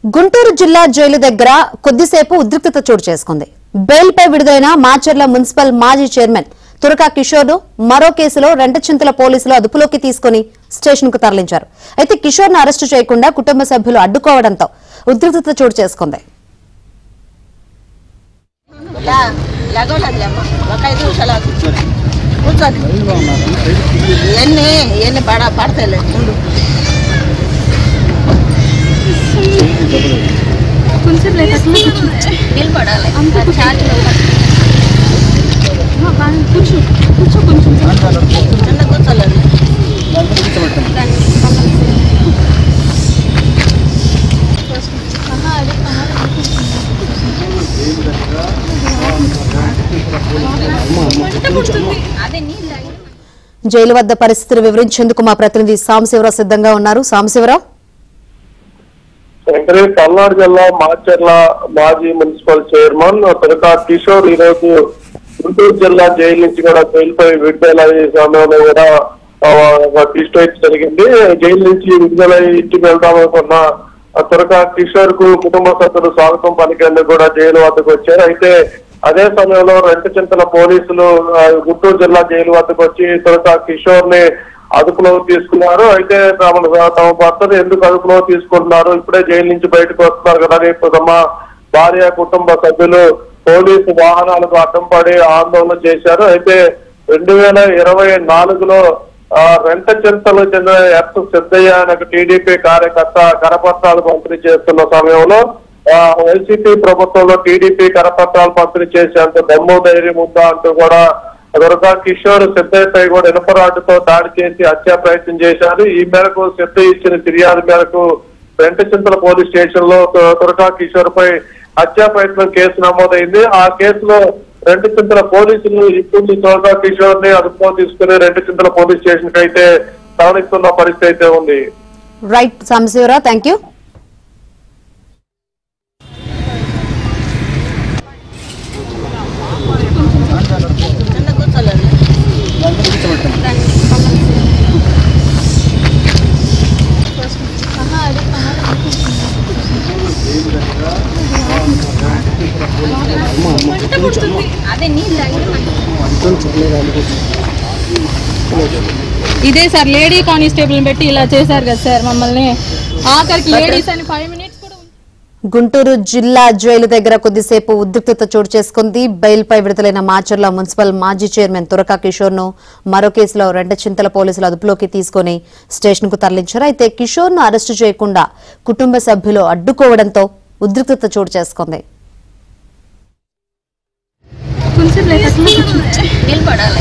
గుంటూరు జిల్లా జైలు దగ్గర కొద్దిసేపు ఉద్రిక్తత చోటు చేసుకుంది. బెయిల్పై విడుదలైన మాచర్ల మున్సిపల్ మాజీ చైర్మన్ తురకా కిషోర్ను మరో కేసులో రెంటచింతల పోలీసులు అదుపులోకి తీసుకుని స్టేషన్కు తరలించారు. అయితే కిషోర్ను అరెస్టు చేయకుండా కుటుంబ సభ్యులు అడ్డుకోవడంతో ఉద్రిక్తత చోటు చేసుకుంది. కొంచెం నిలబడాలి కూర్చో కూర్చో కొంచెం చిన్న కూర్చోలేదు. జైలు వద్ద పరిస్థితులు వివరించేందుకు మా ప్రతినిధి సాంబశివరావు సిద్ధంగా ఉన్నారు. సాంబశివరావు, పల్నాడు జిల్లా మాచర్ల మాజీ మున్సిపల్ చైర్మన్ తురకా కిషోర్ ఈ రోజు గుంటూరు జిల్లా జైలు నుంచి కూడా జైలుపై విడుదల సమయంలో కూడా ట్విస్ట్ అయితే జరిగింది. జైలు నుంచి విడుదల ఇంటికి వెళ్దామనుకున్న తురకా కిషోర్ కు కుటుంబ సభ్యులు స్వాగతం పలికేందుకు కూడా జైలు వద్దకు వచ్చారు. అయితే అదే సమయంలో రెంటచింతల పోలీసులు గుంటూరు జిల్లా జైలు వద్దకు వచ్చి తురకా కిషోర్ ని అదుపులోకి తీసుకున్నారు. అయితే తమ భర్తను ఎందుకు అదుపులోకి తీసుకుంటున్నారు, ఇప్పుడే జైలు నుంచి బయటకు వస్తున్నారు కదా, రేపు తమ భార్య కుటుంబ సభ్యులు పోలీసు వాహనాలకు అడ్డం పడి ఆందోళన చేశారు. అయితే 2024లో రెంటచింతలు చెందిన ఎస్ సిద్ధయ్య అనే టీడీపీ కార్యకర్త కరపత్రాలు పంపిణీ చేస్తున్న సమయంలో వైసీపీ ప్రభుత్వంలో టీడీపీ కరపత్రాలు పంపిణీ చేసేంత దమ్ము ధైర్యం ఉందా అంటూ కూడా తురకా కిషోర్ సిద్ధయ్యపై కూడా ఇనుపరాటుతో దాడి చేసి హత్యా ప్రయత్నం చేశారు. ఈ మేరకు సిద్ధయ్య ఇచ్చిన ఫిర్యాదు మేరకు రెంటచింతల పోలీస్ స్టేషన్ లో తురకా కిషోర్ పై హత్యా ప్రయత్నం కేసు నమోదైంది. ఆ కేసులో రెంటచింతల పోలీసులు ఇప్పుడు తురకా కిషోర్ ని అదుపులో తీసుకుని రెంటచింతల పోలీస్ స్టేషన్ కి అయితే తరలిస్తున్న పరిస్థితి అయితే ఉంది. Right Sambasivarao, thank you. ఇదే సార్ లేడీ కానిస్టేబుల్ పెట్టి ఇలా చేశారు కదా సార్ మమ్మల్ని. ఆఖరికి లేడీస్ అని 5 minutes కూడా. గుంటూరు జిల్లా జైలు దగ్గర కొద్దిసేపు ఉద్రిక్తత చోటు చేసుకుంది. బెయిల్పై విడుదలైన మాచర్ల మున్సిపల్ మాజీ చైర్మన్ తురకా కిషోర్ ను మరో కేసులో రెంటచింతల పోలీసులు అదుపులోకి తీసుకుని స్టేషన్ కు తరలించారు. అయితే కిషోర్ ను అరెస్టు చేయకుండా కుటుంబ సభ్యులు అడ్డుకోవడంతో ఉద్రిక్తత చోటు చేసుకుంది. నిలబడాలి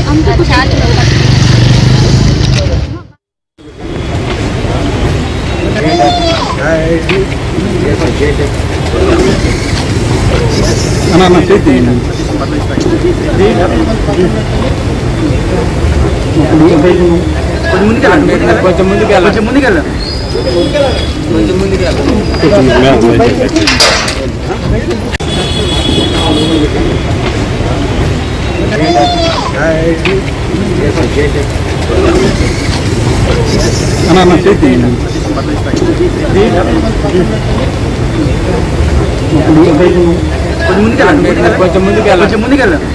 కొంచెం ముందుకెళ్ళ